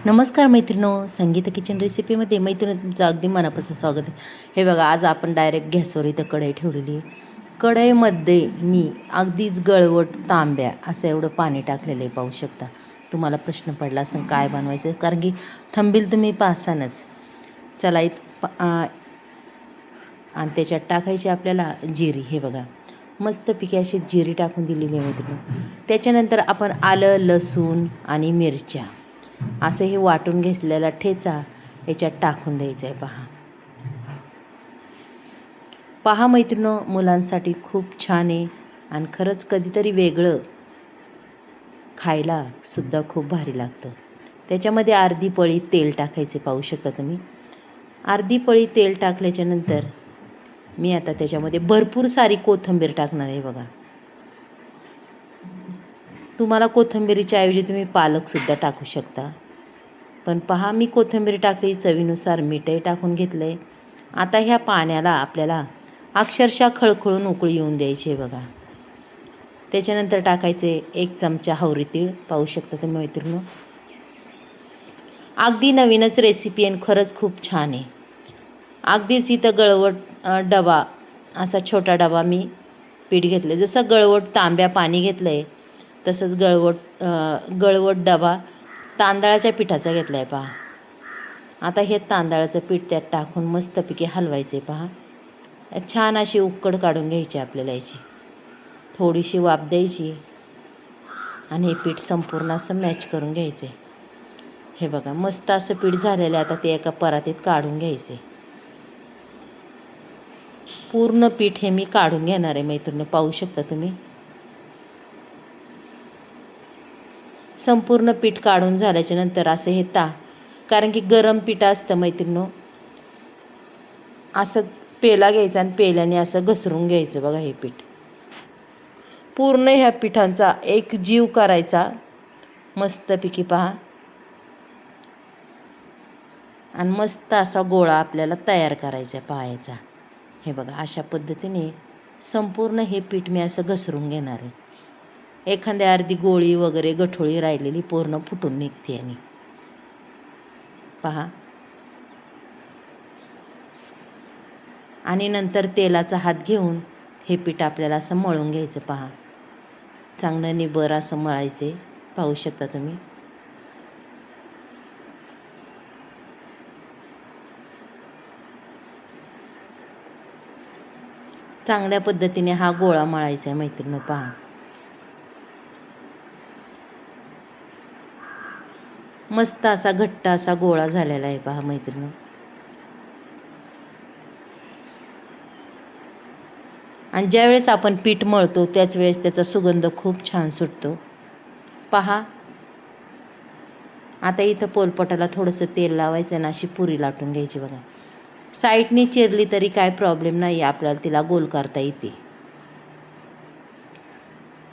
नमस्कार मैत्रिणो, संगीता किचन रेसिपीमध्ये मैत्रिणी तुमचं अगदी मनापासून स्वागत आहे. हे बघा, आज आपण डायरेक्ट गॅसवर इथं कढई ठेवलेली आहे. कढईमध्ये मी अगदीच गळवट तांब्या असं एवढं पाणी टाकलेलं आहे, पाहू शकता. तुम्हाला प्रश्न पडला असं काय बनवायचं, कारण की थंबील तुम्ही पाहसानच. चला आणि त्याच्यात टाकायची आपल्याला जिरी. हे बघा, मस्तपैकी अशी जिरी टाकून दिलेली आहे मैत्रिणी. त्याच्यानंतर आपण आलं, लसूण आणि मिरच्या असं हे वाटून घेतलेला ठेचा याच्यात टाकून द्यायचा आहे. पहा मैत्रिणो, मुलांसाठी खूप छान आहे आणि खरंच कधीतरी वेगळं खायला सुद्धा खूप भारी लागतं. त्याच्यामध्ये अर्धी पळी तेल टाकायचे, पाहू शकता तुम्ही. अर्धी पळी तेल टाकल्याच्यानंतर मी आता त्याच्यामध्ये भरपूर सारी कोथिंबीर टाकणार आहे. बघा, तुम्हाला कोथिंबीरीच्या ऐवजी तुम्ही पालकसुद्धा टाकू शकता, पण पहा मी कोथिंबीर टाकली, चवीनुसार मीठही टाकून घेतलं आहे. आता ह्या पाण्याला आपल्याला अक्षरशः खळखळून उकळी येऊन द्यायची आहे. बघा, त्याच्यानंतर टाकायचे 1 चमचा हावरी तीळ, पाहू शकता तुम्ही मैत्रिणी. अगदी नवीनच रेसिपी आणि खरंच खूप छान आहे. अगदीच इथं गळवट डबा, असा छोटा डबा मी पीठ घेतलं. जसं गळवट तांब्या पाणी घेतलं आहे तसंच गळवट डबा तांदळाच्या पिठाचा घेतला आहे. पहा, आता हे तांदळाचं पीठ त्यात टाकून मस्तपैकी हलवायचे. पहा, छान अशी उकड काढून घ्यायची आपल्याला. याची थोडीशी वाफ द्यायची आणि हे पीठ संपूर्ण असं मॅच करून घ्यायचे. हे बघा, मस्त असं पीठ झालेलं आहे. आता ते एका परातीत काढून घ्यायचे. पूर्ण पीठ हे मी काढून घेणार आहे मैत्रिणी, पाहू शकता तुम्ही. संपूर्ण पीठ काढून झाल्याच्या नंतर असं हे कारण की गरम पीठ असतं मैत्रिणो, असं पेला घ्यायचा आणि पेल्याने असं घसरून घ्यायचं. बघा, हे पीठ पूर्ण ह्या पिठांचा एक जीव करायचा मस्तपैकी. पहा, आणि मस्त असा गोळा आपल्याला तयार करायचा पाहायचा. हे बघा, अशा पद्धतीने संपूर्ण हे पीठ मी असं घसरून घेणार आहे. एखाद्या अर्धी गोळी वगैरे गठोळी राहिलेली पूर्ण फुटून निघते. आणि पहा, आणि नंतर तेलाचा हात घेऊन हे पीठ आपल्याला असं मळून घ्यायचं. पहा, चांगलं निबर असं मळायचे, पाहू शकता तुम्ही. चांगल्या पद्धतीने हा गोळा मळायचा आहे मैत्रिणी. पहा, मस्त असा घट्ट असा गोळा झालेला आहे. पहा मैत्रिणी, आणि ज्यावेळेस आपण पीठ मळतो त्याच वेळेस त्याचा सुगंध खूप छान सुटतो. पहा, आता इथं पोलपटाला थोडंसं तेल लावायचं आणि अशी पुरी लाटून घ्यायची. बघा, साईडने चिरली तरी काय प्रॉब्लेम नाही, आपल्याला तिला गोल करता येते.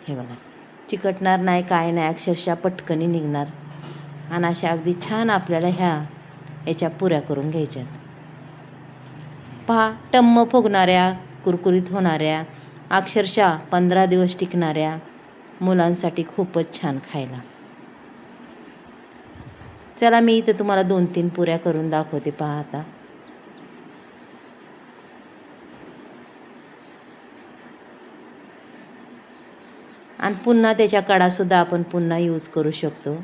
हे बघा, चिकटणार नाही, काय नाही, अक्षरशः पटकनी निघणार. आणि अशा अगदी छान आपल्याला याच्या पुऱ्या करून घ्यायच्यात. पहा, टम्म फुगणाऱ्या, कुरकुरीत होणाऱ्या, अक्षरशः 15 दिवस टिकणाऱ्या, मुलांसाठी खूपच छान खायला. चला, मी इथं तुम्हाला 2-3 पुऱ्या करून दाखवते. पहा आता, आणि पुन्हा त्याच्या कडासुद्धा आपण पुन्हा यूज करू शकतो.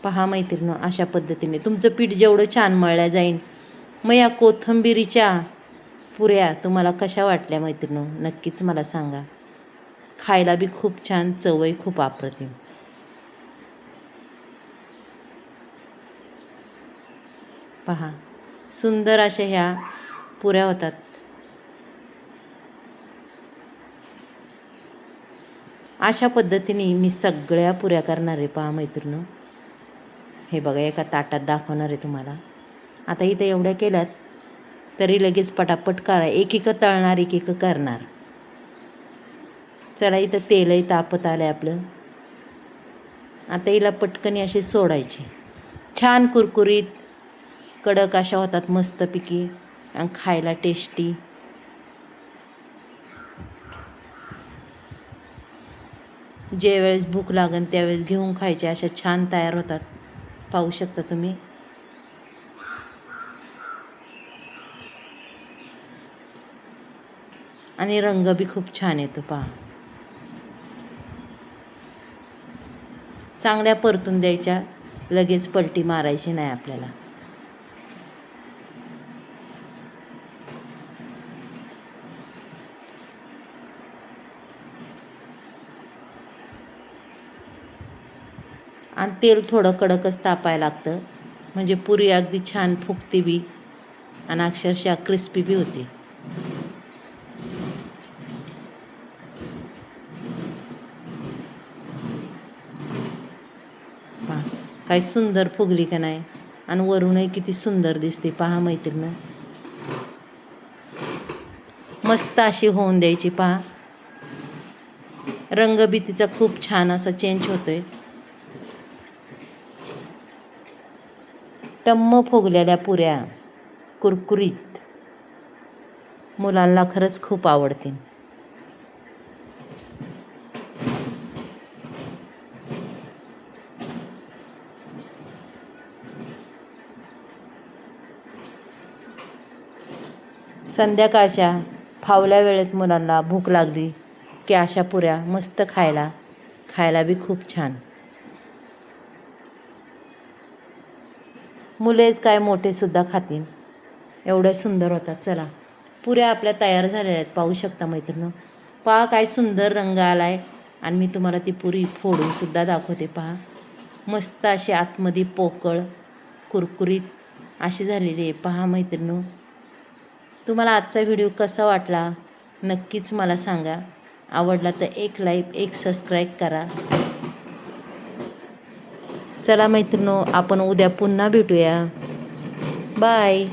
पहा मैत्रिणी, अशा पद्धतीने तुमचं पीठ जेवढं छान मळलं जाईल. मग या कोथिंबीरीच्या पुऱ्या तुम्हाला कशा वाटल्या मैत्रिणी, नक्कीच मला सांगा. खायला बी खूप छान, चवही खूप अप्रतिम. पहा, सुंदर अशा ह्या पुऱ्या होतात. अशा पद्धतीने मी सगळ्या पुऱ्या करणार आहे. पहा मैत्रिणी, हे बघा, एका ताटात दाखवणार आहे तुम्हाला. आता इथं एवढ्या केल्यात तरी लगेच पटापट करा, एक तळणार, एक करणार. चला, इथं तेलही तापत आलं आहे आपलं. आता हिला पटकनी अशी सोडायची. छान कुरकुरीत कडक अशा होतात मस्तपैकी आणि खायला टेस्टी. ज्यावेळेस भूक लागेल त्यावेळेस घेऊन खायच्या, अशा छान तयार होतात. पाहू शकता तुम्ही. आणि रंग बी खूप छान येतो पहा. चांगल्या परतून द्यायच्या, लगेच पलटी मारायची नाही आपल्याला. आणि तेल थोडं कडकच तापायला लागतं, म्हणजे पुरी अगदी छान फुगते बी आणि अक्षरशः क्रिस्पी बी होते. पहा काय सुंदर फुगली का नाही, आणि वरूनही किती सुंदर दिसते पहा मैत्रिणी. मस्त अशी होऊन द्यायची पहा. रंग बी तिचा खूप छान असा चेंज होतोय. टम्म फुगलेल्या पुऱ्या कुरकुरीत मुलांना खरंच खूप आवडतील. संध्याकाळच्या फावल्या वेळेत मुलांना भूक लागली की अशा पुऱ्या मस्त खायला बी खूप छान. मुलेच काय मोठेसुद्धा खातील, एवढ्या सुंदर होतात. चला, पुऱ्या आपल्या तयार झालेल्या आहेत, पाहू शकता मैत्रिणी. पहा काय सुंदर रंग आला आहे. आणि मी तुम्हाला ती पुरी फोडूनसुद्धा दाखवते पहा. मस्त अशी आतमध्ये पोकळ कुरकुरीत अशी झालेली आहे पहा मैत्रिणी. तुम्हाला आजचा व्हिडिओ कसा वाटला नक्कीच मला सांगा. आवडला तर एक लाईक, एक सबस्क्राईब करा. चला मैत्रिणी, आपण उद्या पुन्हा भेटूया. बाय.